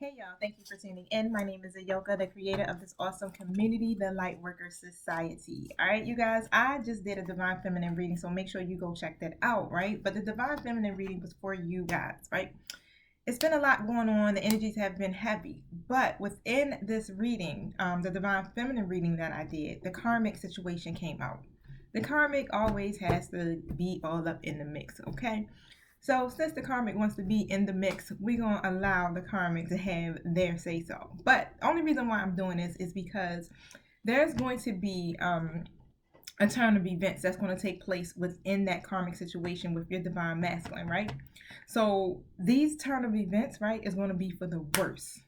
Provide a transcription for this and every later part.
Hey y'all, thank you for tuning in. My name is Ayoka, the creator of this awesome community, the Lightworker Society. All right, you guys, I just did a Divine Feminine reading, so make sure you go check that out, right? But the Divine Feminine reading was for you guys, right? It's been a lot going on. The energies have been heavy, but within this reading, the Divine Feminine reading that I did, the karmic situation came out. The karmic always has to be all up in the mix, okay? So since the karmic wants to be in the mix, we're gonna allow the karmic to have their say so. But the only reason why I'm doing this is because there's going to be a turn of events that's going to take place within that karmic situation with your divine masculine, right? So these turn of events, right, is going to be for the worst.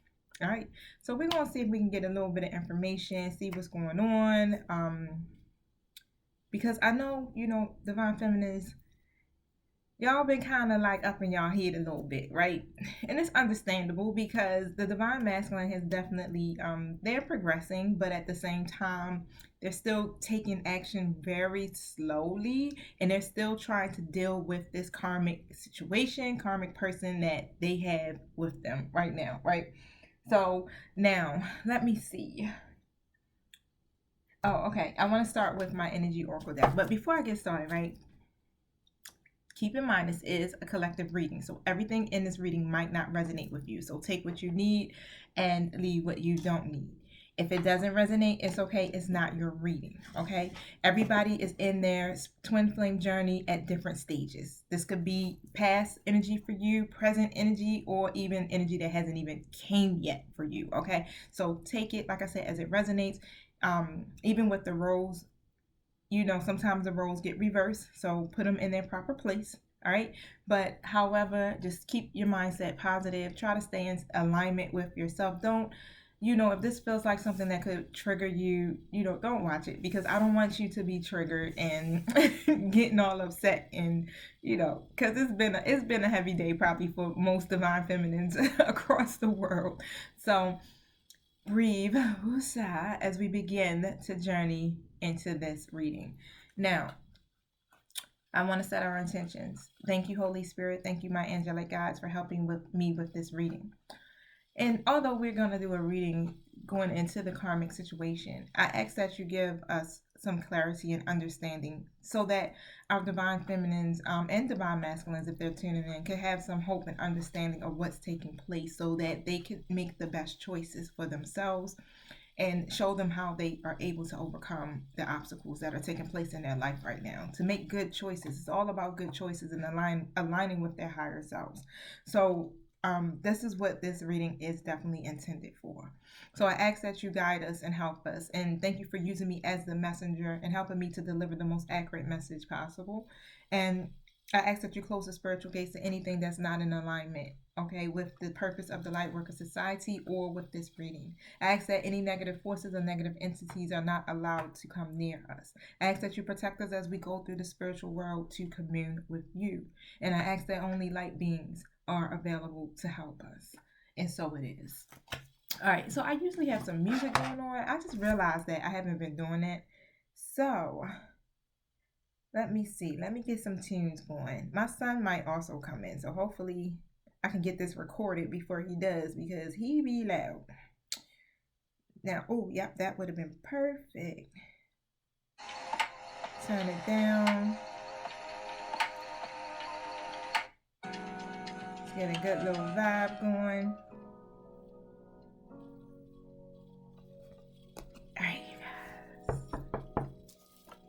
All right. So we're going to see if we can get a little bit of information, see what's going on. Because I know, divine feminines, y'all been kind of like up in y'all head a little bit, right? And it's understandable because the divine masculine has definitely they're progressing, but at the same time they're still taking action very slowly, and they're still trying to deal with this karmic situation, karmic person that they have with them right now, right? So now let me see. Oh, okay. I want to start with my energy oracle deck, but before I get started, right, keep in mind this is a collective reading, so everything in this reading might not resonate with you, so take what you need and leave what you don't need. If it doesn't resonate, it's okay. It's not your reading, okay? Everybody is in their twin flame journey at different stages. This could be past energy for you, present energy, or even energy that hasn't even came yet for you, okay? So take it, like I said, as it resonates. Even with the roles, sometimes the roles get reversed, so put them in their proper place. All right. But however, just keep your mindset positive. Try to stay in alignment with yourself. Don't, if this feels like something that could trigger you, don't watch it, because I don't want you to be triggered and getting all upset, and because it's been a heavy day probably for most divine feminines across the world. So breathe, woosah, as we begin to journey into this reading. Now, I want to set our intentions. Thank you, Holy Spirit. Thank you, my angelic guides, for helping with me with this reading. And although we're going to do a reading going into the karmic situation, I ask that you give us some clarity and understanding so that our divine feminines and divine masculines, if they're tuning in, can have some hope and understanding of what's taking place so that they can make the best choices for themselves and show them how they are able to overcome the obstacles that are taking place in their life right now, to make good choices. It's all about good choices and aligning with their higher selves. So this is what this reading is definitely intended for. So I ask that you guide us and help us, and thank you for using me as the messenger and helping me to deliver the most accurate message possible. And I ask that you close the spiritual gates to anything that's not in alignment, okay, with the purpose of the Lightworker Society or with this reading. I ask that any negative forces or negative entities are not allowed to come near us. I ask that you protect us as we go through the spiritual world to commune with you. And I ask that only light beings are available to help us. And so it is. All right, so I usually have some music going on. I just realized that I haven't been doing that. So let me see. Let me get some tunes going. My son might also come in, so hopefully I can get this recorded before he does, because he be loud. Now, oh, yep, that would have been perfect. Turn it down. Let's get a good little vibe going. All right, you guys.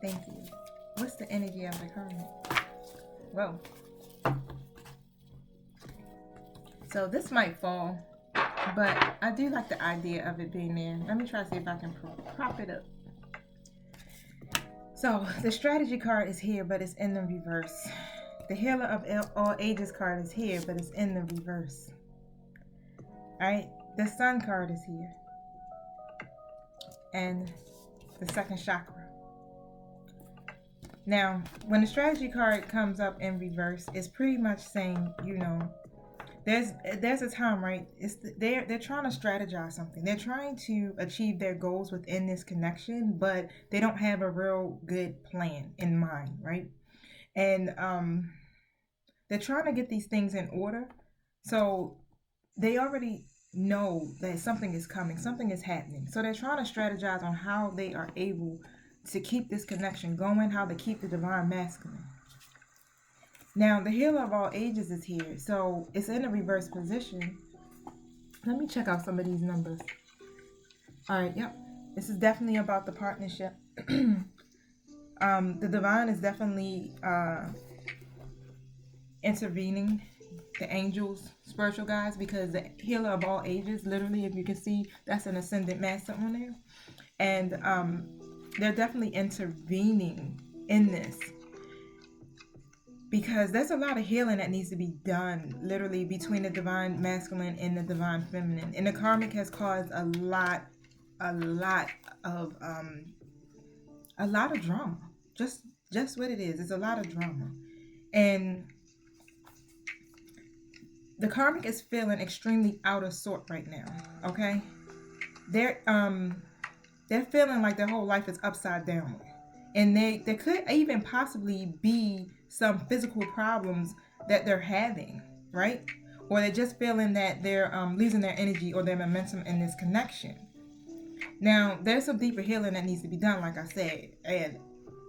Thank you. What's the energy of the karmic? Whoa. So this might fall, but I do like the idea of it being there. Let me try to see if I can prop it up. So the strategy card is here, but it's in the reverse. The healer of all ages card is here, but it's in the reverse. Alright, the sun card is here. And the second chakra. Now, when the strategy card comes up in reverse, it's pretty much saying, there's a time, right? They're trying to strategize something. They're trying to achieve their goals within this connection, but they don't have a real good plan in mind, right? And they're trying to get these things in order. So they already know that something is coming, something is happening. So they're trying to strategize on how they are able to keep this connection going, how to keep the divine masculine. Now, the healer of all ages is here. So it's in a reverse position. Let me check out some of these numbers. All right, yep. This is definitely about the partnership. The divine is definitely intervening, the angels, spiritual guides, because the healer of all ages, literally, if you can see, that's an ascendant master on there. And they're definitely intervening in this, because there's a lot of healing that needs to be done, literally, between the divine masculine and the divine feminine. And the karmic has caused a lot of drama. Just what it is. It's a lot of drama. And the karmic is feeling extremely out of sort right now. Okay? They're feeling like their whole life is upside down. And there could even possibly be some physical problems that they're having, right? Or they're just feeling that they're losing their energy or their momentum in this connection. Now, there's some deeper healing that needs to be done, like I said. And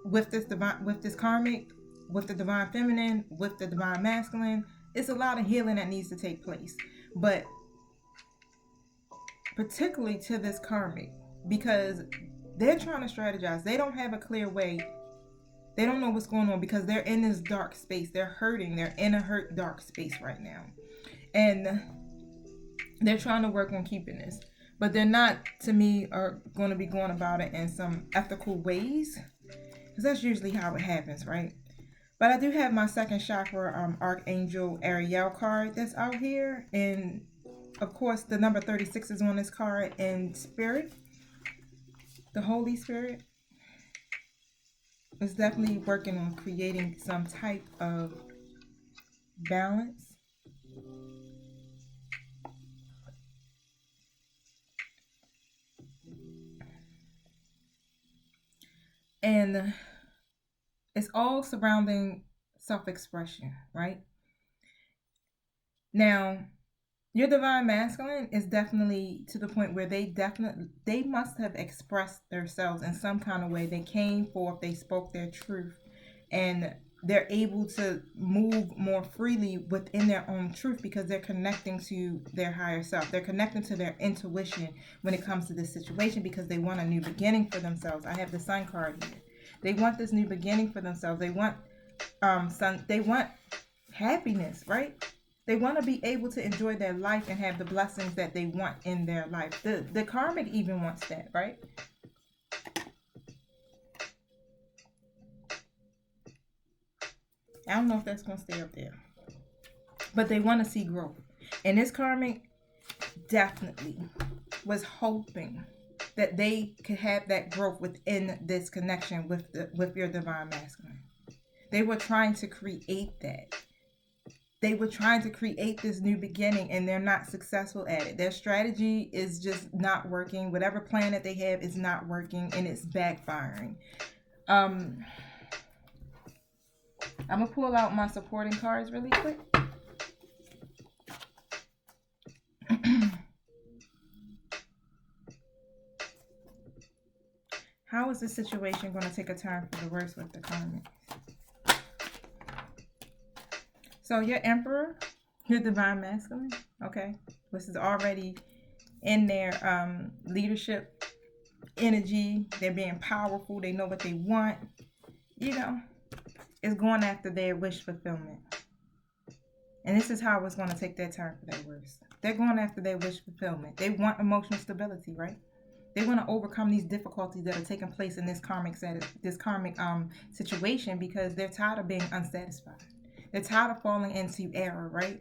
with this karmic, with the divine feminine, with the divine masculine, it's a lot of healing that needs to take place. But particularly to this karmic, because they're trying to strategize. They don't have a clear way. They don't know what's going on because they're in this dark space. They're hurting. They're in a hurt, dark space right now. And they're trying to work on keeping this. But they're not, to me, are going to be going about it in some ethical ways. Because that's usually how it happens, right? But I do have my second chakra, Archangel Ariel card that's out here. And, of course, the number 36 is on this card. And Spirit, the Holy Spirit, is definitely working on creating some type of balance. And it's all surrounding self-expression, right? Now, your divine masculine is definitely to the point where they must have expressed themselves in some kind of way. They came forth, they spoke their truth, and they're able to move more freely within their own truth because they're connecting to their higher self. They're connecting to their intuition when it comes to this situation because they want a new beginning for themselves. I have the Sun card here. They want this new beginning for themselves. They want they want happiness, right? They want to be able to enjoy their life and have the blessings that they want in their life. The karmic even wants that, right? I don't know if that's going to stay up there. But they want to see growth. And this karmic definitely was hoping that they could have that growth within this connection with your divine masculine. They were trying to create that. They were trying to create this new beginning and they're not successful at it. Their strategy is just not working. Whatever plan that they have is not working and it's backfiring. I'm going to pull out my supporting cards really quick. How is this situation going to take a turn for the worse with the karmic? So your emperor, your divine masculine, okay, this is already in their leadership energy. They're being powerful. They know what they want. You know, it's going after their wish fulfillment. And this is how it's going to take their turn for their worst. They're going after their wish fulfillment. They want emotional stability, right? They want to overcome these difficulties that are taking place in this karmic situation because they're tired of being unsatisfied. They're tired of falling into error, right?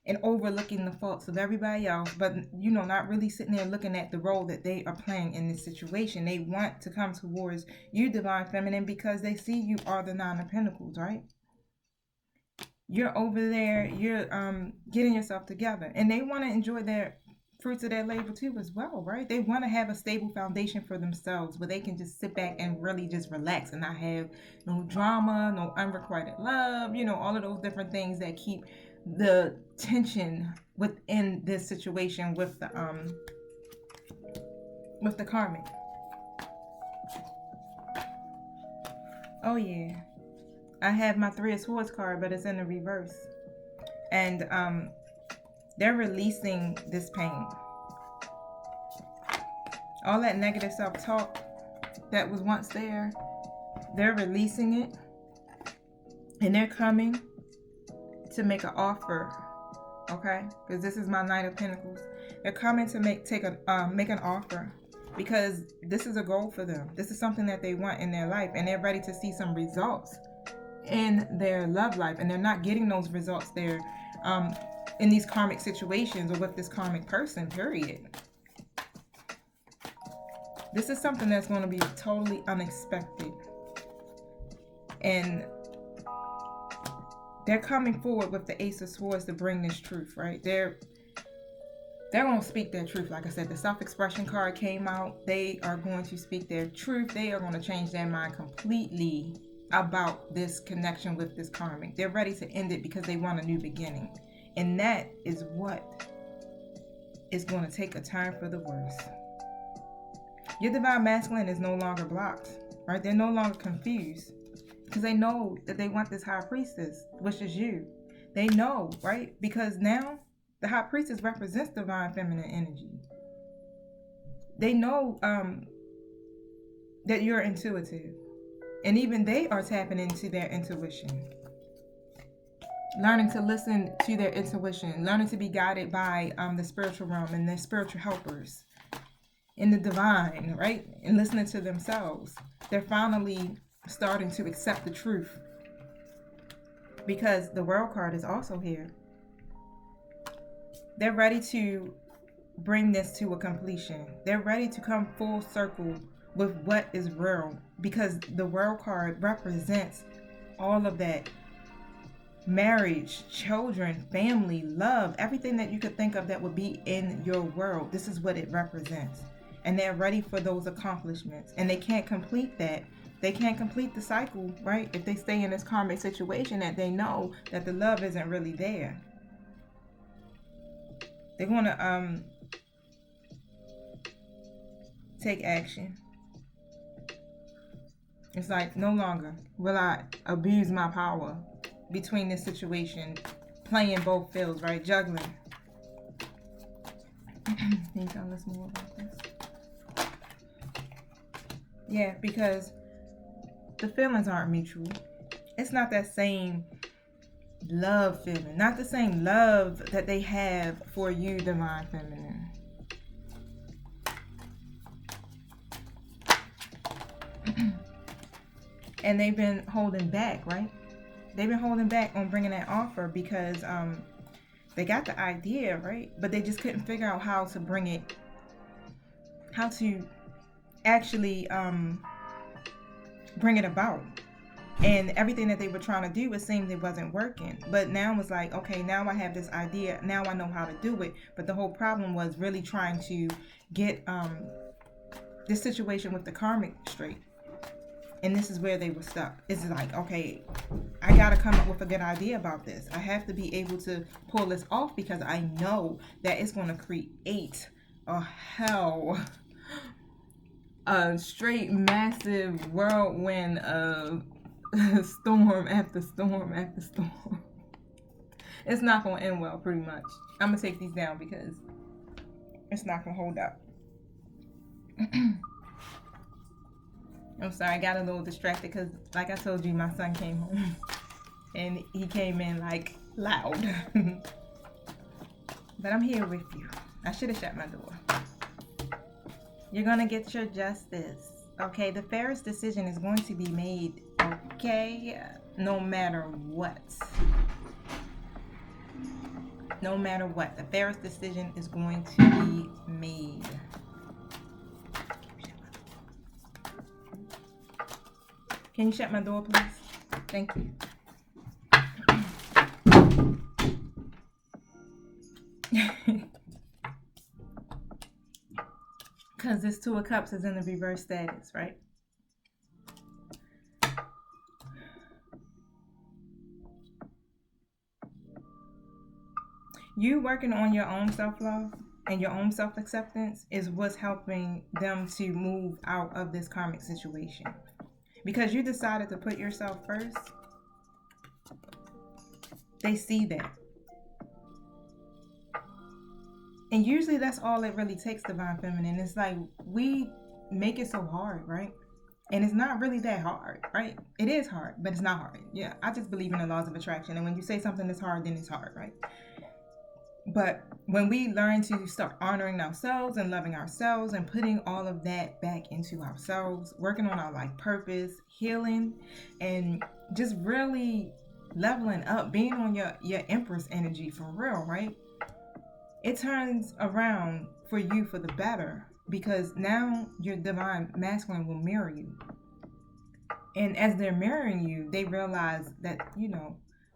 And overlooking the faults of everybody else, but, you know, not really sitting there looking at the role that they are playing in this situation. They want to come towards you, divine feminine, because they see you are the Nine of Pentacles, right? You're over there, you're getting yourself together. And they want to enjoy their fruits of their labor too as well, right? They want to have a stable foundation for themselves where they can just sit back and really just relax and not have no drama, no unrequited love, you know, all of those different things that keep the tension within this situation with the karmic. Oh yeah, I have my Three of Swords card, but it's in the reverse, and they're releasing this pain. All that negative self-talk that was once there, they're releasing it, and they're coming to make an offer. Okay, because this is my Knight of Pentacles. They're coming to make an offer, because this is a goal for them. This is something that they want in their life, and they're ready to see some results in their love life, and they're not getting those results there in these karmic situations or with this karmic person, period. This is something that's going to be totally unexpected, and they're coming forward with the Ace of Swords to bring this truth, right? They're going to speak their truth. Like I said, the self-expression card came out. They are going to speak their truth. They are going to change their mind completely about this connection with this karmic. They're ready to end it because they want a new beginning. And that is what is going to take a turn for the worse. Your divine masculine is no longer blocked, right? They're no longer confused, because they know that they want this high priestess, which is you. They know, right? Because now the high priestess represents divine feminine energy. They know that you're intuitive. And even they are tapping into their intuition. Learning to listen to their intuition. Learning to be guided by the spiritual realm and their spiritual helpers. In the divine, right? And listening to themselves. They're finally starting to accept the truth, because the World card is also here. They're ready to bring this to a completion. They're ready to come full circle with what is real, because the World card represents all of that: marriage, children, family, love, everything that you could think of that would be in your world. This is what it represents, and they're ready for those accomplishments, and they can't complete that. They can't complete the cycle, right? If they stay in this karmic situation that they know that the love isn't really there. They're going to take action. It's like, no longer will I abuse my power between this situation, playing both fields, right? Juggling. Can you tell us more about this? Yeah, because the feelings aren't mutual. It's not that same love feeling. Not the same love that they have for you, divine feminine. And they've been holding back, right? They've been holding back on bringing that offer because they got the idea, right? But they just couldn't figure out how to bring it, how to actually bring it about. And everything that they were trying to do, it seemed it wasn't working. But now it's like, okay, now I have this idea. Now I know how to do it. But the whole problem was really trying to get this situation with the karmic straight. And this is where they were stuck. It's like, okay, I got to come up with a good idea about this. I have to be able to pull this off, because I know that it's going to create a straight massive whirlwind of storm after storm after storm. It's not going to end well, pretty much. I'm going to take these down because it's not going to hold up. I'm sorry, I got a little distracted because, like I told you, my son came home. And he came in, like, loud. But I'm here with you. I should have shut my door. You're going to get your justice. Okay, the fairest decision is going to be made. Okay, no matter what. No matter what, the fairest decision is going to be made. Can you shut my door, please? Thank you. Because this Two of Cups is in the reverse status, right? You working on your own self-love and your own self-acceptance is what's helping them to move out of this karmic situation. Because you decided to put yourself first, they see that. And usually that's all it really takes, Divine Feminine. It's like we make it so hard, right? And it's not really that hard, right? It is hard, but it's not hard. Yeah, I just believe in the laws of attraction. And when you say something is hard, then it's hard, right? But when we learn to start honoring ourselves and loving ourselves and putting all of that back into ourselves, working on our life purpose, healing, and just really leveling up, being on your Empress energy for real, right? It turns around for you for the better, because now your divine masculine will mirror you. And as they're mirroring you, they realize that,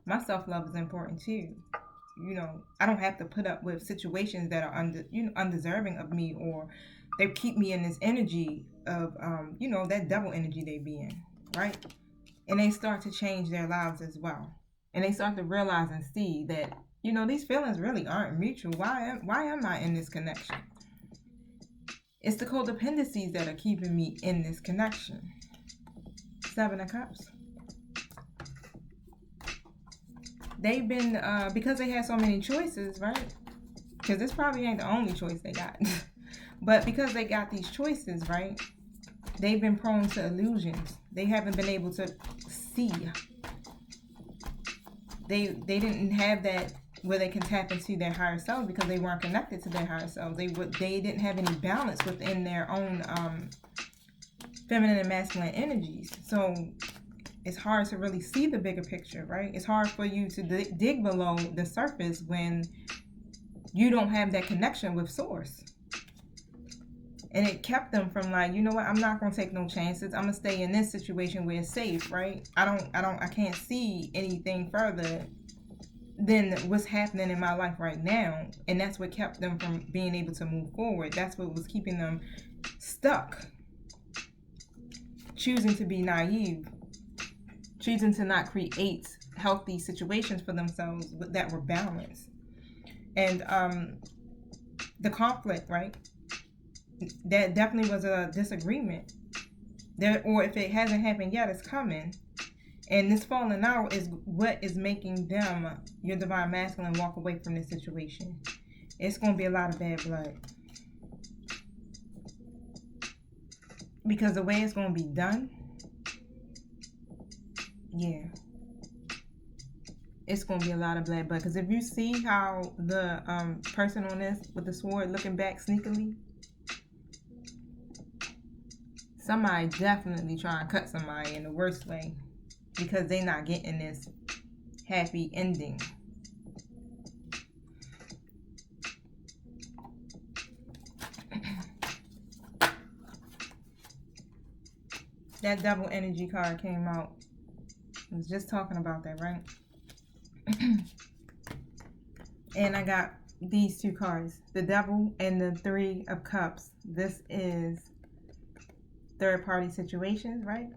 my self-love is important too. I don't have to put up with situations that are undeserving of me, or they keep me in this energy of, that devil energy they be in, right? And they start to change their lives as well. And they start to realize and see that, these feelings really aren't mutual. Why am I in this connection? It's the codependencies that are keeping me in this connection. 7 of Cups. They've been, because they had so many choices, right? Because this probably ain't the only choice they got. But because they got these choices, right? They've been prone to illusions. They haven't been able to see. They didn't have that where they can tap into their higher selves, because they weren't connected to their higher selves. They didn't have any balance within their own feminine and masculine energies. So it's hard to really see the bigger picture, right? It's hard for you to dig below the surface when you don't have that connection with source. And it kept them from like, you know what, I'm not going to take no chances. I'm going to stay in this situation where it's safe, right? I can't see anything further than what's happening in my life right now. And that's what kept them from being able to move forward. That's what was keeping them stuck. Choosing to be naive. Choosing to not create healthy situations for themselves that were balanced. And the conflict, right? That definitely was a disagreement. Or if it hasn't happened yet, it's coming. And this falling out is what is making them, your divine masculine, walk away from this situation. It's going to be a lot of bad blood. Because the way it's going to be done, yeah, it's going to be a lot of bad blood. Because if you see how the person on this with the sword looking back sneakily, somebody definitely trying to cut somebody in the worst way, because they not getting this happy ending. That double energy card came out. I was just talking about that, right? And I got these two cards, the devil and the 3 of Cups. This is third party situations, right?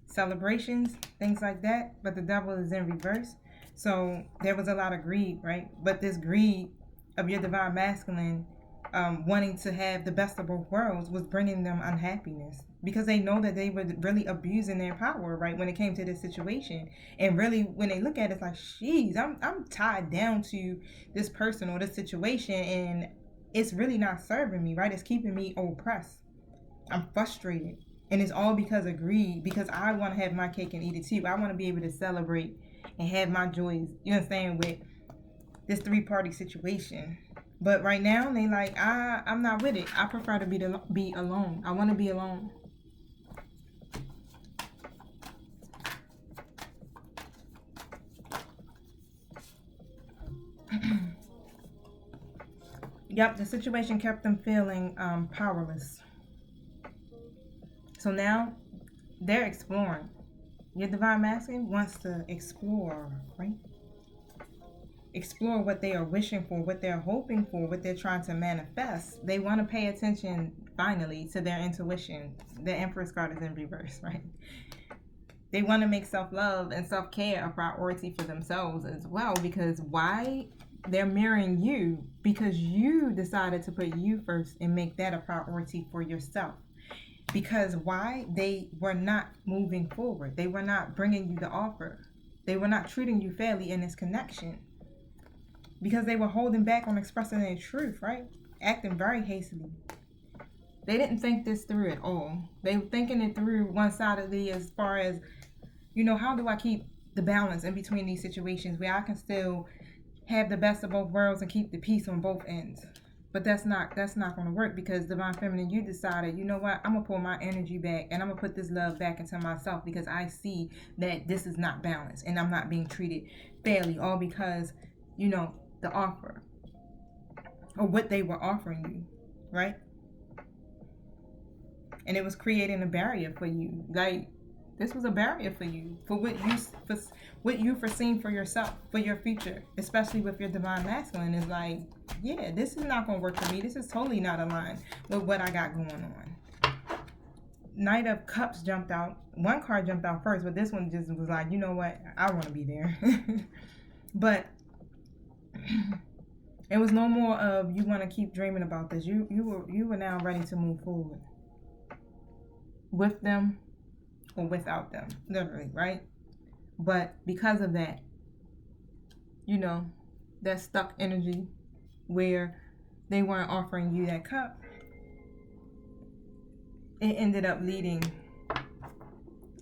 Celebrations, things like that. But the devil is in reverse. So there was a lot of greed, right? But this greed of your divine masculine wanting to have the best of both worlds was bringing them unhappiness, because they know that they were really abusing their power, right, when it came to this situation. And really, when they look at it, it's like, jeez, I'm tied down to this person or this situation, and it's really not serving me, right? It's keeping me oppressed. I'm frustrated, and it's all because of greed, because I want to have my cake and eat it too. I want to be able to celebrate and have my joys, you understand, with this 3-party situation. But right now, they like, I'm not with it. I prefer to be alone. I want to be alone. Yep, the situation kept them feeling powerless. So now they're exploring. Your divine masculine wants to explore, right? Explore what they are wishing for, what they're hoping for, what they're trying to manifest. They want to pay attention, finally, to their intuition. The Empress card is in reverse, right? They want to make self-love and self-care a priority for themselves as well, because why They're mirroring you because you decided to put you first and make that a priority for yourself. Because why? They were not moving forward. They were not bringing you the offer. They were not treating you fairly in this connection. Because they were holding back on expressing their truth, right? Acting very hastily. They didn't think this through at all. They were thinking it through one-sidedly as far as, how do I keep the balance in between these situations where I can still have the best of both worlds and keep the peace on both ends. But that's not going to work, because Divine Feminine, you decided, you know what, I'm going to pull my energy back and I'm going to put this love back into myself, because I see that this is not balanced and I'm not being treated fairly, all because, the offer or what they were offering you, right? And it was creating a barrier for you. Like, this was a barrier for you, for what you foreseen for yourself, for your future, especially with your Divine Masculine. Is like, yeah, this is not going to work for me. This is totally not aligned with what I got going on. Knight of Cups jumped out. One card jumped out first, but this one just was like, you know what? I want to be there. But it was no more of you want to keep dreaming about this. You were now ready to move forward with them or without them, literally, right? But because of that, that stuck energy where they weren't offering you that cup, it ended up leading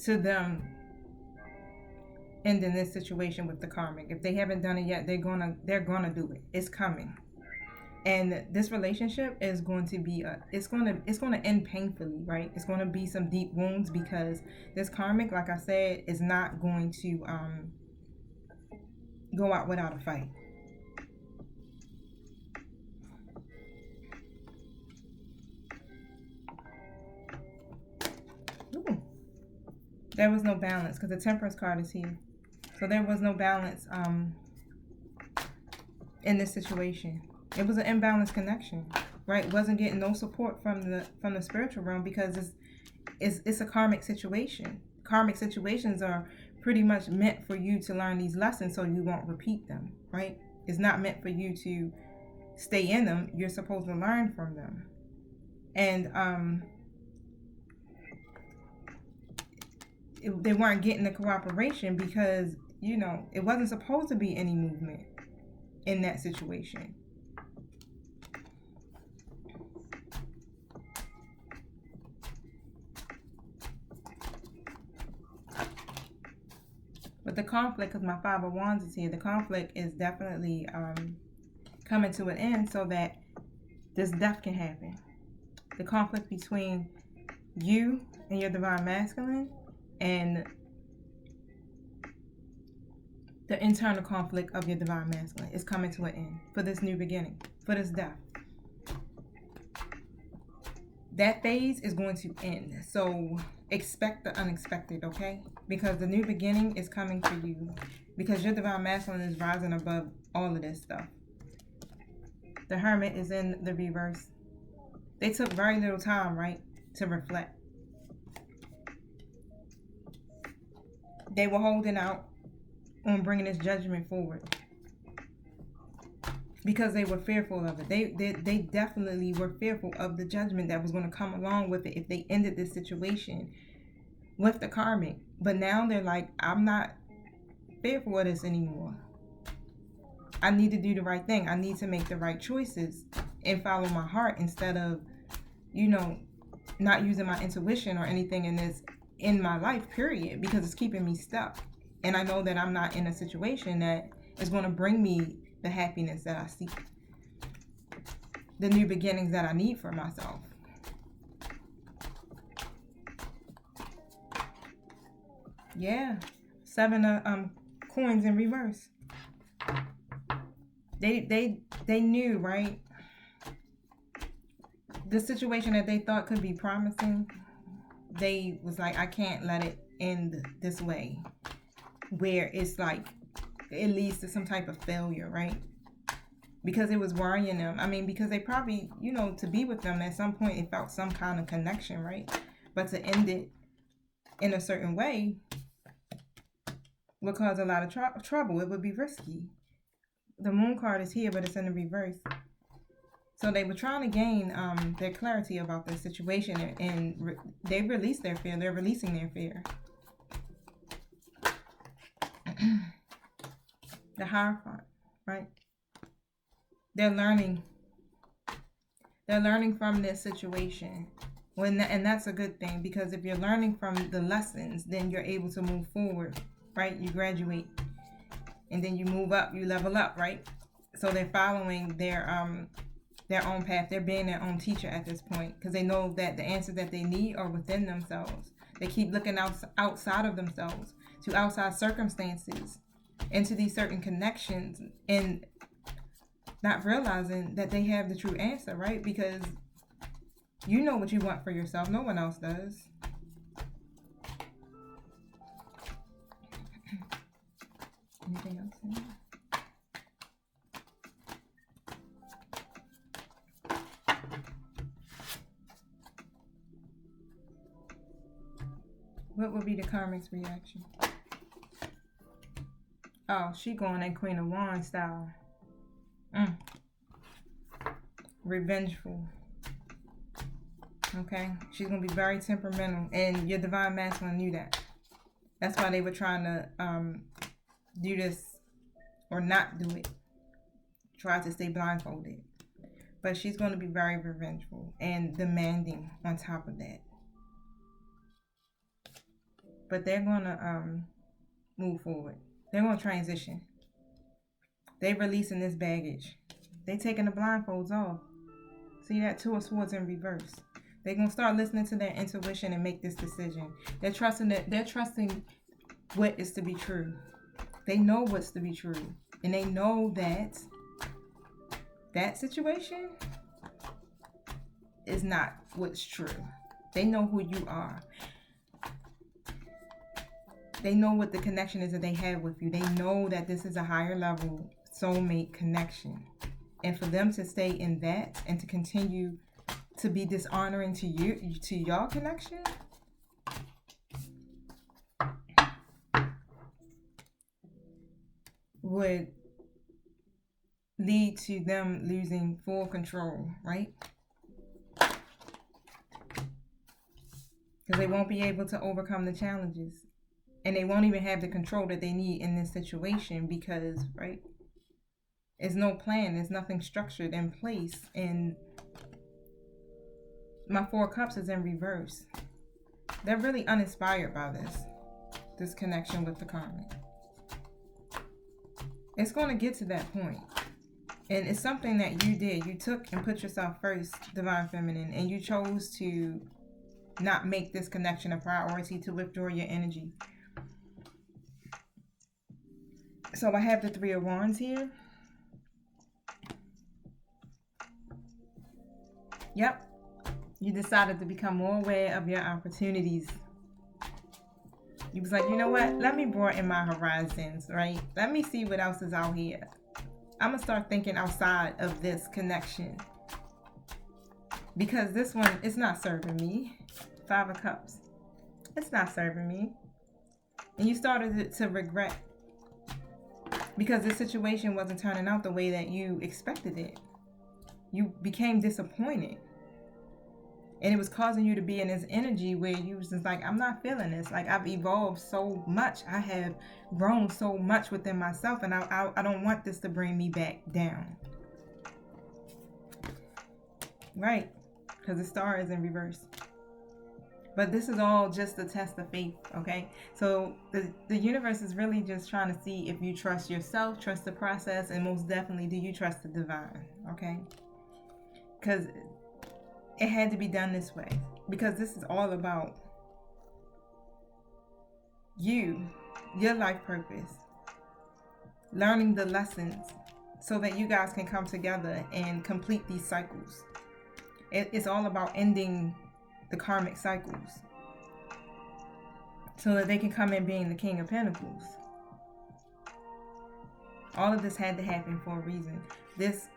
to them ending this situation with the karmic. If they haven't done it yet, they're gonna do it. It's coming. And this relationship is going to be it's going to end painfully, right? It's going to be some deep wounds, because this karmic, like I said, is not going to go out without a fight. Ooh. There was no balance, because the Temperance card is here. So there was no balance in this situation. It was an imbalanced connection, right? Wasn't getting no support from the spiritual realm, because it's a karmic situation. Karmic situations are pretty much meant for you to learn these lessons so you won't repeat them, right? It's not meant for you to stay in them. You're supposed to learn from them. And they weren't getting the cooperation because, it wasn't supposed to be any movement in that situation. But the conflict, because my Five of Wands is here, the conflict is definitely coming to an end so that this death can happen. The conflict between you and your Divine Masculine, and the internal conflict of your Divine Masculine is coming to an end for this new beginning, for this death. That phase is going to end. So expect the unexpected, okay? Because the new beginning is coming for you. Because your Divine Masculine is rising above all of this stuff. The Hermit is in the reverse. They took very little time, right, to reflect. They were holding out on bringing this judgment forward because they were fearful of it. They definitely were fearful of the judgment that was going to come along with it if they ended this situation with the karmic. But now they're like, I'm not fearful of this anymore. I need to do the right thing. I need to make the right choices and follow my heart instead of, not using my intuition or anything in my life, period, because it's keeping me stuck. And I know that I'm not in a situation that is going to bring me the happiness that I seek, the new beginnings that I need for myself. Yeah, 7 of coins in reverse. They knew, right? The situation that they thought could be promising, they was like, I can't let it end this way, where it's like it leads to some type of failure, right? Because it was worrying them. I mean, because they probably, to be with them at some point, it felt some kind of connection, right? But to end it in a certain way would cause a lot of trouble. It would be risky. the moon card is here, but it's in the reverse. So they were trying to gain their clarity about the situation, and they released their fear. They're releasing their fear. The Hierophant, right? They're learning from this situation. And that's a good thing, because if you're learning from the lessons, then you're able to move forward, right? You graduate, and then you move up, you level up, right? So they're following their own path. They're being their own teacher at this point, because they know that the answers that they need are within themselves. They keep looking outside of themselves, to outside circumstances, into these certain connections, and not realizing that they have the true answer, right? Because you know what you want for yourself. No one else does. Anything else in there? What would be the Karmic's reaction? Oh, she going in Queen of Wands style. Revengeful. Okay? She's going to be very temperamental. And your Divine Masculine knew that. That's why they were trying to do this or not do it. Try to stay blindfolded. But she's going to be very revengeful and demanding on top of that. But they're going to move forward. They're going to transition. They're releasing this baggage. They're taking the blindfolds off. See that? Two of Swords in reverse. They're going to start listening to their intuition and make this decision. They're trusting what is to be true. They know what's to be true. And they know that that situation is not what's true. They know who you are. They know what the connection is that they have with you. They know that this is a higher level soulmate connection. And for them to stay in that and to continue to be dishonoring to you, to your connection, would lead to them losing full control, right? Because they won't be able to overcome the challenges. And they won't even have the control that they need in this situation because, right, there's no plan. There's nothing structured in place. And my Four of Cups is in reverse. They're really uninspired by this connection with the Karmic. It's going to get to that point. And it's something that you did. You took and put yourself first, Divine Feminine, and you chose to not make this connection a priority, to withdraw your energy. So I have the Three of Wands here. Yep. You decided to become more aware of your opportunities. You was like, you know what? Let me broaden my horizons, right? Let me see what else is out here. I'm going to start thinking outside of this connection. Because this one, it's not serving me. Five of Cups. It's not serving me. And you started to regret. Because this situation wasn't turning out the way that you expected it. You became disappointed. And it was causing you to be in this energy where you was just like, I'm not feeling this. Like, I've evolved so much. I have grown so much within myself. And I don't want this to bring me back down. Right. Because the star is in reverse. But this is all just a test of faith, okay? So the universe is really just trying to see if you trust yourself, trust the process, and most definitely, do you trust the divine, okay? Because it had to be done this way. Because this is all about you, your life purpose, learning the lessons so that you guys can come together and complete these cycles. It's all about ending the karmic cycles so that they can come in being the King of Pentacles. All of this had to happen for a reason. This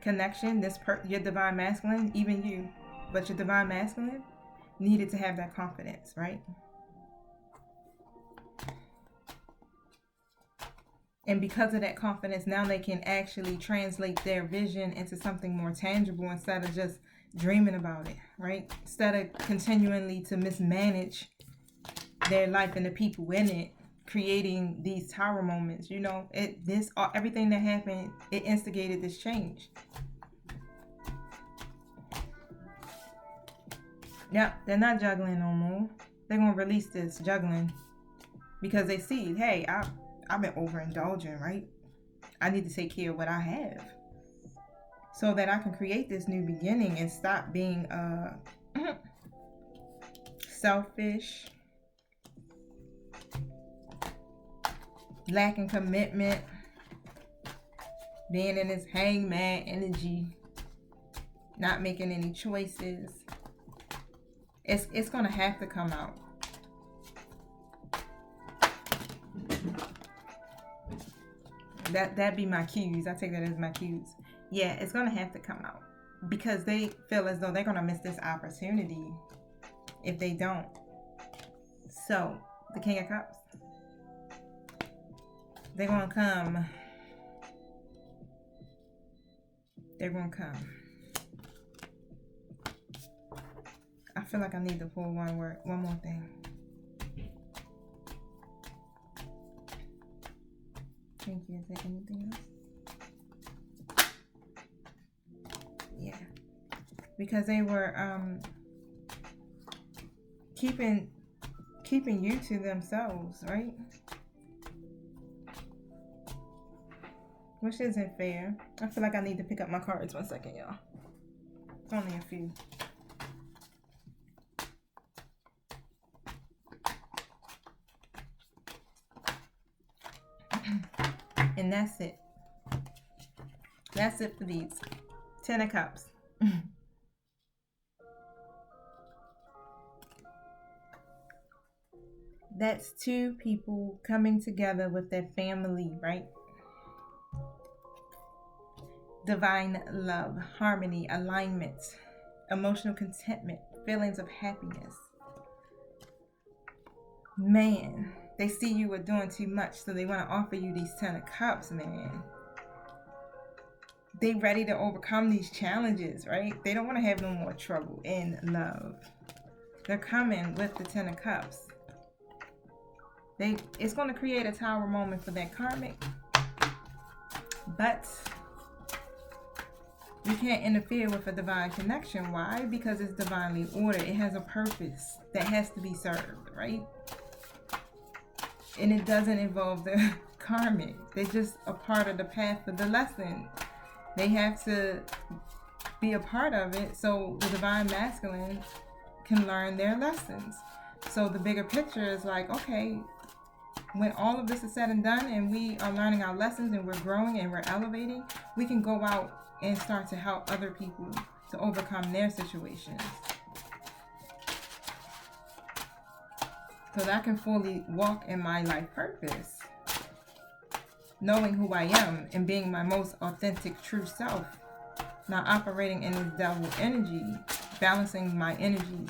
connection, your Divine Masculine, even you, but your Divine Masculine needed to have that confidence, right? And because of that confidence, now they can actually translate their vision into something more tangible instead of just dreaming about it, right? Instead of continually to mismanage their life and the people in it, creating these tower moments. You know, everything that happened, it instigated this change. Yep, they're not juggling no more. They're gonna release this juggling because they see, hey, I've been overindulging, right? I need to take care of what I have so that I can create this new beginning and stop being selfish, lacking commitment, being in this hangman energy, not making any choices. It's gonna have to come out. That be my cues. I take that as my cues. Yeah, it's gonna have to come out because they feel as though they're gonna miss this opportunity if they don't. So the King of Cups, they're gonna come. They're gonna come. I feel like I need to pull one more thing. Thank you. Is there anything else? Yeah. Because they were keeping you to themselves, right? Which isn't fair. I feel like I need to pick up my cards 1 second, y'all. It's only a few. And that's it. That's it for these. 10 of Cups. That's two people coming together with their family, right? Divine love, harmony, alignment, emotional contentment, feelings of happiness. Man, they see you are doing too much, so they want to offer you these 10 of Cups, man. They ready to overcome these challenges, right? They don't want to have no more trouble in love. They're coming with the 10 of Cups. It's going to create a tower moment for that karmic, but you can't interfere with a divine connection. Why? Because it's divinely ordered. It has a purpose that has to be served, right? And it doesn't involve the karmic. They're just a part of the path of the lesson. They have to be a part of it so the divine masculine can learn their lessons. So the bigger picture is like, okay, when all of this is said and done and we are learning our lessons and we're growing and we're elevating, we can go out and start to help other people to overcome their situations. So that I can fully walk in my life purpose, knowing who I am and being my most authentic, true self, not operating in this devil energy, balancing my energies,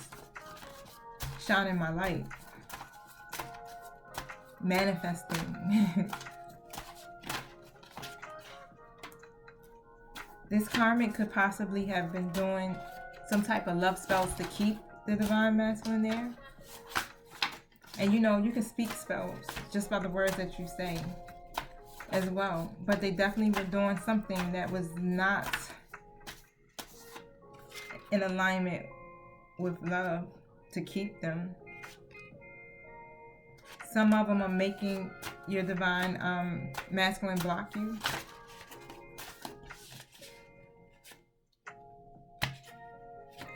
shining my light, manifesting. This karmic could possibly have been doing some type of love spells to keep the divine masculine there. And you know, you can speak spells just by the words that you say as well. But they definitely were doing something that was not in alignment with love to keep them. Some of them are making your divine masculine block you.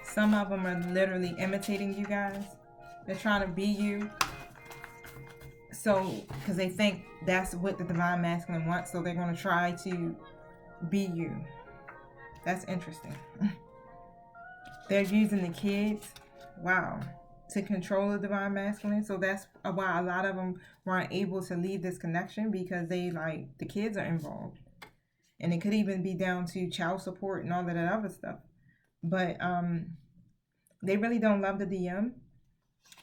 Some of them are literally imitating you guys. They're trying to be you. So, because they think that's what the divine masculine wants, so they're going to try to be you. That's interesting. They're using the kids, wow, to control the divine masculine. So that's why a lot of them weren't able to leave this connection, because the kids are involved. And it could even be down to child support and all of that other stuff. But they really don't love the DM.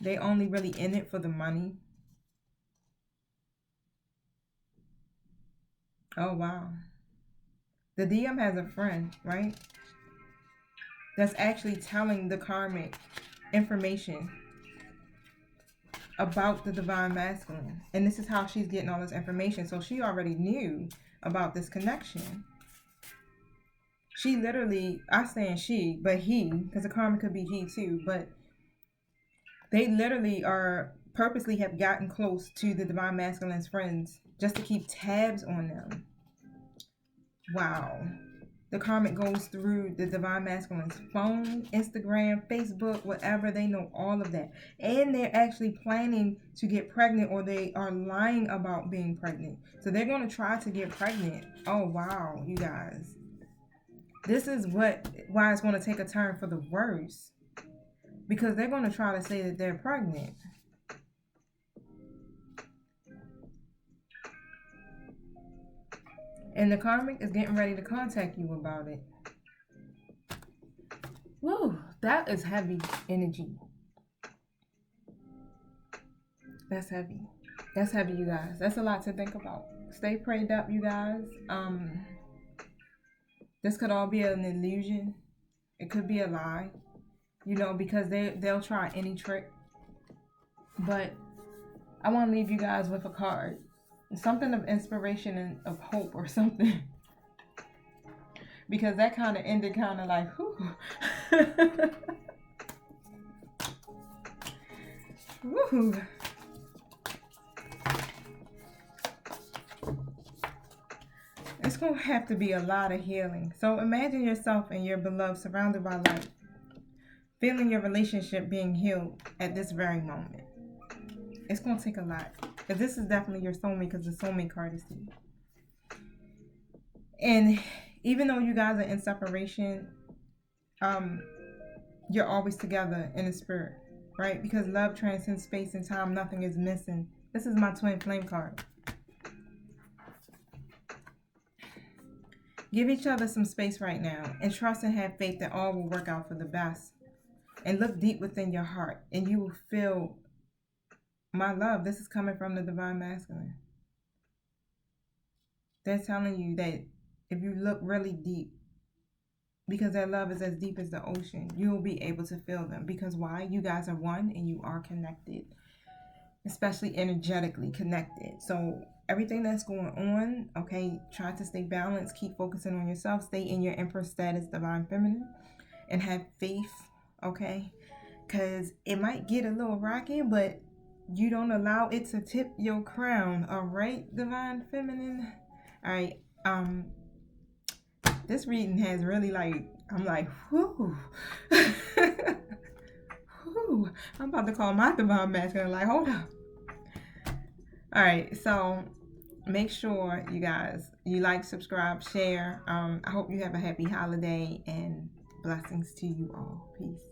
They only really in it for the money. Oh, wow. The DM has a friend, right? That's actually telling the karmic information about the divine masculine. And this is how she's getting all this information. So she already knew about this connection. She literally, I saying she, but he, because the karma could be he too, but they literally are purposely have gotten close to the divine masculine's friends just to keep tabs on them. Wow. The karmic goes through the divine masculine's phone, Instagram, Facebook, whatever. They know all of that. And they're actually planning to get pregnant, or they are lying about being pregnant. So they're going to try to get pregnant. Oh, wow, you guys. This is why it's going to take a turn for the worse. Because they're going to try to say that they're pregnant. And the karmic is getting ready to contact you about it. Woo, that is heavy energy. That's heavy. That's heavy, you guys. That's a lot to think about. Stay prayed up, you guys. This could all be an illusion. It could be a lie. You know, because they'll try any trick. But I want to leave you guys with a card. Something of inspiration and of hope or something. Because that kind of ended kind of like, whew. Woo. It's going to have to be a lot of healing. So imagine yourself and your beloved surrounded by light. Feeling your relationship being healed at this very moment. It's going to take a lot. But this is definitely your soulmate, because the soulmate card is here. And even though you guys are in separation, you're always together in the spirit, right? Because love transcends space and time. Nothing is missing. This is my twin flame card. Give each other some space right now and trust and have faith that all will work out for the best. And look deep within your heart and you will feel my love. This is coming from the divine masculine. They're telling you that if you look really deep, because their love is as deep as the ocean, you will be able to feel them. Because why? You guys are one and you are connected, especially energetically connected. So everything that's going on, okay, try to stay balanced, keep focusing on yourself, stay in your empress status, divine feminine, and have faith, okay? Because it might get a little rocky, but you don't allow it to tip your crown, all right, divine feminine? All right, this reading has really I'm like, whoo. Whoo. I'm about to call my divine masculine, like, hold up. All right, so make sure you guys, you like, subscribe, share. I hope you have a happy holiday and blessings to you all. Peace.